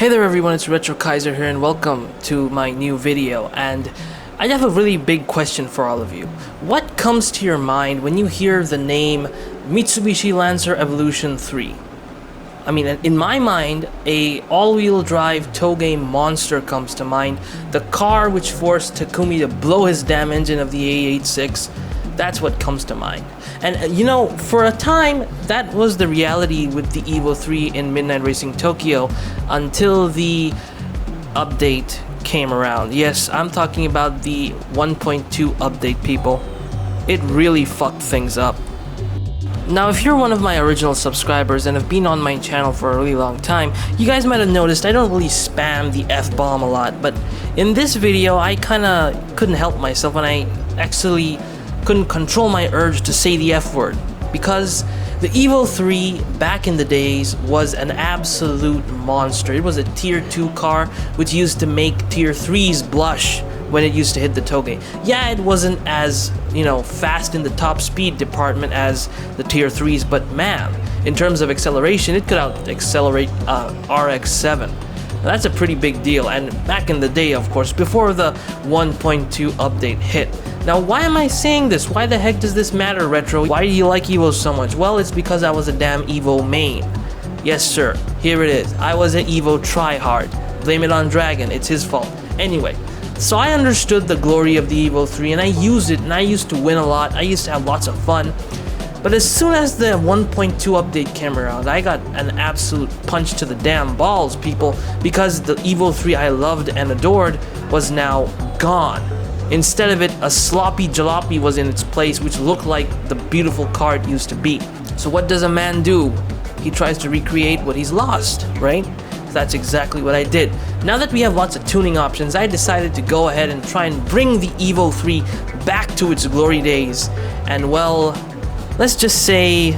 Hey there everyone, it's RetroKaizer here and welcome to my new video. And I have a really big question for all of you. What comes to your mind when you hear the name Mitsubishi Lancer Evolution 3? I mean, in my mind, a all-wheel drive toge monster comes to mind. The car which forced Takumi to blow his damn engine of the A86. That's what comes to mind. And you know, for a time, that was the reality with the Evo 3 in Midnight Racing Tokyo until the update came around. Yes, I'm talking about the 1.2 update, people. It really fucked things up. Now, if you're one of my original subscribers and have been on my channel for a really long time, you guys might have noticed I don't really spam the F-bomb a lot, but in this video, I kinda couldn't help myself when I actually couldn't control my urge to say the F word, because the Evo 3 back in the days was an absolute monster. It was a tier 2 car which used to make tier 3s blush when it used to hit the toge. Yeah, it wasn't as, you know, fast in the top speed department as the tier 3s, but man, in terms of acceleration, it could out-accelerate RX-7. That's a pretty big deal, and back in the day, of course, before the 1.2 update hit. Now, why am I saying this? Why the heck does this matter, Retro? Why do you like Evo so much? Well, it's because I was a damn Evo main. Yes, sir. Here it is. I was an Evo tryhard. Blame it on Dragon. It's his fault. Anyway, so I understood the glory of the Evo 3, and I used it, and I used to win a lot. I used to have lots of fun. But as soon as the 1.2 update came around, I got an absolute punch to the damn balls, people, because the Evo 3 I loved and adored was now gone. Instead of it, a sloppy jalopy was in its place, which looked like the beautiful car it used to be. So what does a man do? He tries to recreate what he's lost, right? That's exactly what I did. Now that we have lots of tuning options, I decided to go ahead and try and bring the Evo 3 back to its glory days. And well, let's just say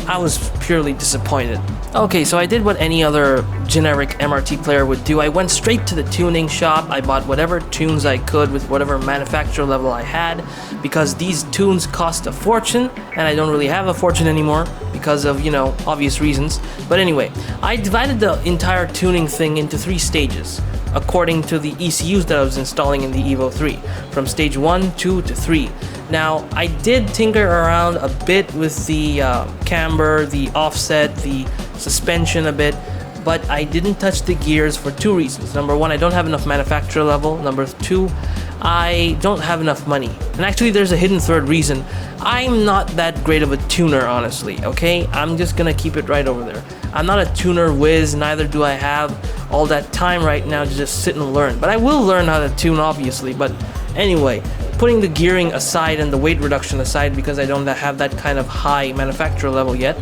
I was purely disappointed. Okay, so I did what any other generic MRT player would do. I went straight to the tuning shop. I bought whatever tunes I could with whatever manufacturer level I had, because these tunes cost a fortune, and I don't really have a fortune anymore because of, you know, obvious reasons. But anyway, I divided the entire tuning thing into 3 stages, according to the ECUs that I was installing in the Evo 3, from stage 1, 2, to 3. Now, I did tinker around a bit with the camber, the offset, the suspension a bit, but I didn't touch the gears for 2 reasons. Number 1, I don't have enough manufacturer level. Number 2, I don't have enough money. And actually, there's a hidden third reason. I'm not that great of a tuner, honestly, okay? I'm just gonna keep it right over there. I'm not a tuner whiz, neither do I have all that time right now to just sit and learn. But I will learn how to tune, obviously. But anyway, putting the gearing aside and the weight reduction aside, because I don't have that kind of high manufacturer level yet,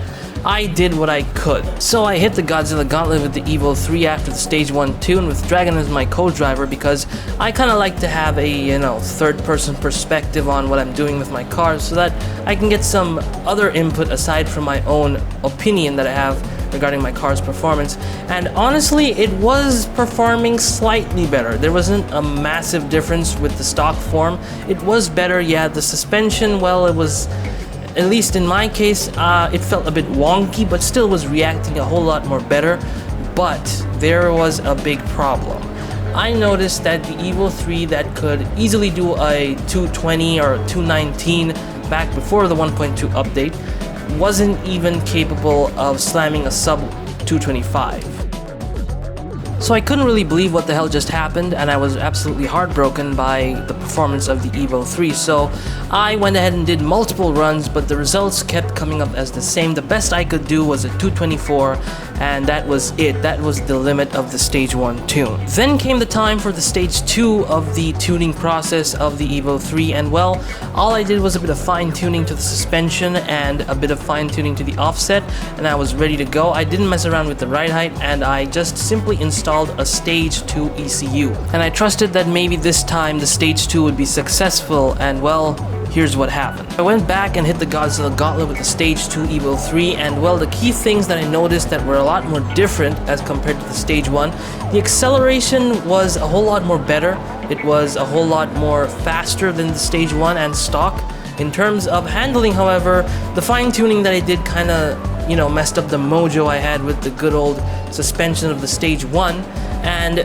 I did what I could. So I hit the Godzilla Gauntlet with the Evo 3 after the Stage 1 tune with Dragon as my co-driver, because I kind of like to have a, you know, third-person perspective on what I'm doing with my cars so that I can get some other input aside from my own opinion that I have regarding my car's performance. And honestly, it was performing slightly better. There wasn't a massive difference with the stock form. It was better, yeah. The suspension, well, it was, at least in my case, it felt a bit wonky, but still was reacting a whole lot more better. But there was a big problem. I noticed that the Evo 3 that could easily do a 220 or 219 back before the 1.2 update wasn't even capable of slamming a sub 225. So I couldn't really believe what the hell just happened, and I was absolutely heartbroken by the performance of the Evo 3. So I went ahead and did multiple runs, but the results kept coming up as the same. The best I could do was a 224, and that was it. That was the limit of the stage 1 tune. Then came the time for the stage 2 of the tuning process of the Evo 3, and well, all I did was a bit of fine-tuning to the suspension and a bit of fine-tuning to the offset, and I was ready to go. I didn't mess around with the ride height, and I just simply installed a stage 2 ECU. And I trusted that maybe this time the stage 2 would be successful, and well, here's what happened. I went back and hit the Godzilla Gauntlet with the Stage 2 Evo 3, and well, the key things that I noticed that were a lot more different as compared to the Stage 1, the acceleration was a whole lot more better. It was a whole lot more faster than the Stage 1 and stock. In terms of handling, however, the fine-tuning that I did kind of, you know, messed up the mojo I had with the good old suspension of the Stage 1, and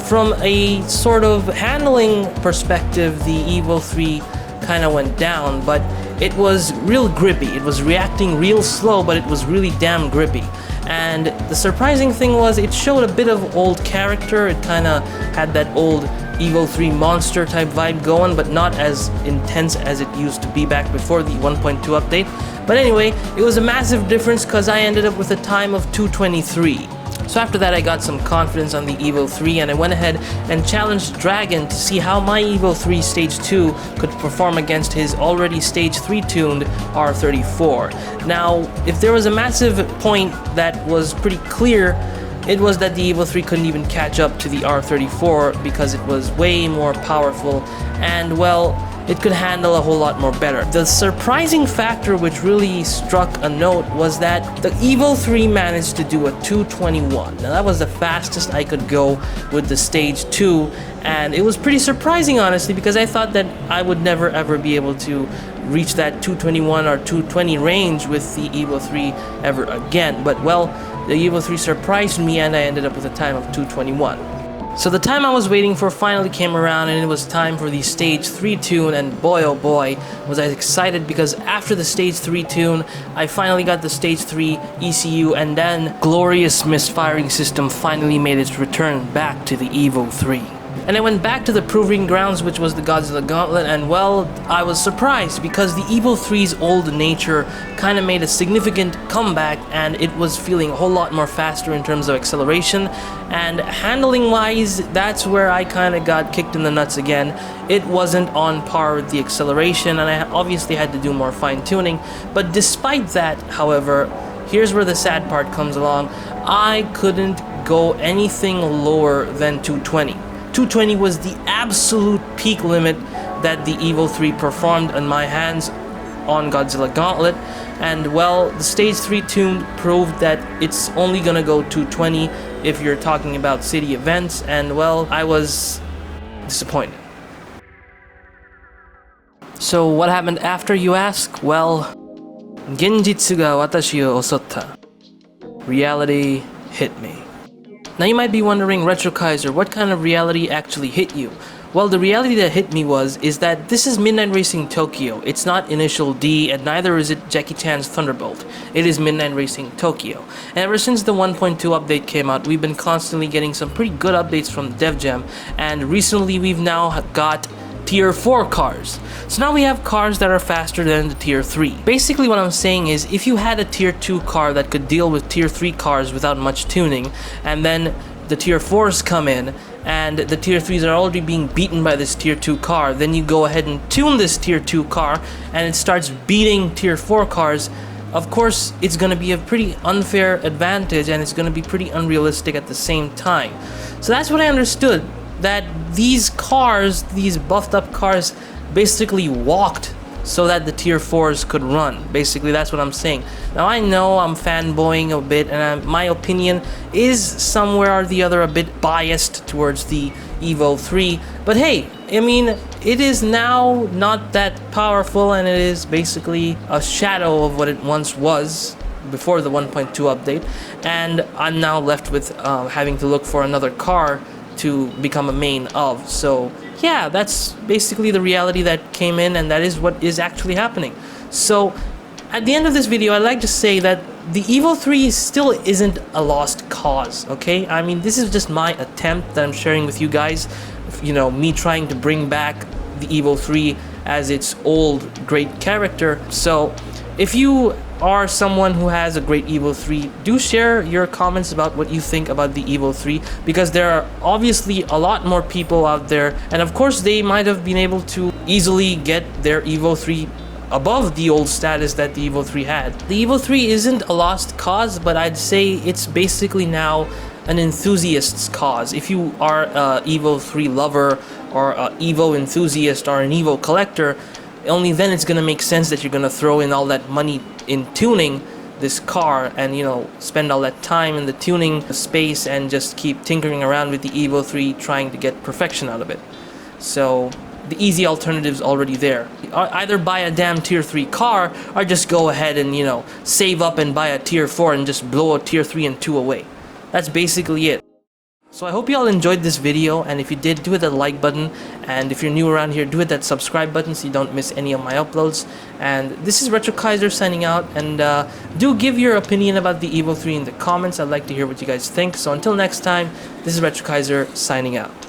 from a sort of handling perspective, the Evo 3 kind of went down, but it was real grippy. It was reacting real slow, but it was really damn grippy. And the surprising thing was it showed a bit of old character. It kind of had that old Evo 3 monster type vibe going, but not as intense as it used to be back before the 1.2 update. But anyway, it was a massive difference because I ended up with a time of 2:23. So after that, I got some confidence on the Evo 3, and I went ahead and challenged Dragon to see how my Evo 3 Stage 2 could perform against his already Stage 3 tuned R34. Now, if there was a massive point that was pretty clear, it was that the Evo 3 couldn't even catch up to the R34 because it was way more powerful and, well, it could handle a whole lot more better. The surprising factor which really struck a note was that the Evo 3 managed to do a 221. Now that was the fastest I could go with the Stage 2, and it was pretty surprising honestly, because I thought that I would never ever be able to reach that 221 or 220 range with the Evo 3 ever again. But well, the Evo 3 surprised me and I ended up with a time of 221. So the time I was waiting for finally came around, and it was time for the Stage 3 tune, and boy oh boy was I excited, because after the Stage 3 tune I finally got the Stage 3 ECU, and then glorious misfiring system finally made its return back to the Evo 3. And I went back to the proving grounds, which was the Godzilla Gauntlet, and well, I was surprised because the Evo 3's old nature kind of made a significant comeback, and it was feeling a whole lot more faster in terms of acceleration, and handling wise, that's where I kind of got kicked in the nuts again. It wasn't on par with the acceleration, and I obviously had to do more fine tuning. But despite that, however, here's where the sad part comes along. I couldn't go anything lower than 220. 220 was the absolute peak limit that the Evo 3 performed on my hands on Godzilla Gauntlet, and well, the Stage 3 tune proved that it's only gonna go 220 if you're talking about city events, and well, I was disappointed. So what happened after, you ask? Well, genjitsu ga watashi o osotta. Reality hit me. Now you might be wondering, RetroKaizer, what kind of reality actually hit you? Well, the reality that hit me is that this is Midnight Racing Tokyo. It's not Initial D, and neither is it Jackie Chan's Thunderbolt. It is Midnight Racing Tokyo. And ever since the 1.2 update came out, we've been constantly getting some pretty good updates from Dev Jam, and recently we've now got Tier 4 cars. So now we have cars that are faster than the Tier 3. Basically what I'm saying is, if you had a Tier 2 car that could deal with Tier 3 cars without much tuning, and then the Tier 4s come in, and the Tier 3s are already being beaten by this Tier 2 car, then you go ahead and tune this Tier 2 car, and it starts beating Tier 4 cars, of course it's going to be a pretty unfair advantage, and it's going to be pretty unrealistic at the same time. So that's what I understood, that these cars, these buffed up cars, basically walked so that the Tier 4s could run. Basically, that's what I'm saying. Now, I know I'm fanboying a bit, and my opinion is somewhere or the other a bit biased towards the Evo 3, but hey, I mean, it is now not that powerful, and it is basically a shadow of what it once was before the 1.2 update, and I'm now left with having to look for another car to become a main of. So yeah, that's basically the reality that came in, and that is what is actually happening. So at the end of this video, I'd like to say that the Evo 3 still isn't a lost cause, okay? I mean, this is just my attempt that I'm sharing with you guys, you know, me trying to bring back the Evo 3 as its old great character. So if you are someone who has a great Evo 3, do share your comments about what you think about the Evo 3, because there are obviously a lot more people out there, and of course they might have been able to easily get their Evo 3 above the old status that the Evo 3 had. The Evo 3 isn't a lost cause, but I'd say it's basically now an enthusiast's cause. If you are a Evo 3 lover, or an Evo enthusiast, or an Evo collector, only then it's gonna make sense that you're gonna throw in all that money in tuning this car, and you know, spend all that time in the tuning space and just keep tinkering around with the Evo 3 trying to get perfection out of it. So the easy alternative's already there. Either buy a damn Tier 3 car, or just go ahead and, you know, save up and buy a Tier 4 and just blow a Tier 3 and 2 away. That's basically it. So I hope you all enjoyed this video, and if you did, do hit that like button, and if you're new around here, do hit that subscribe button so you don't miss any of my uploads. And this is RetroKaizer signing out, and do give your opinion about the Evo 3 in the comments. I'd like to hear what you guys think. So until next time, this is RetroKaizer signing out.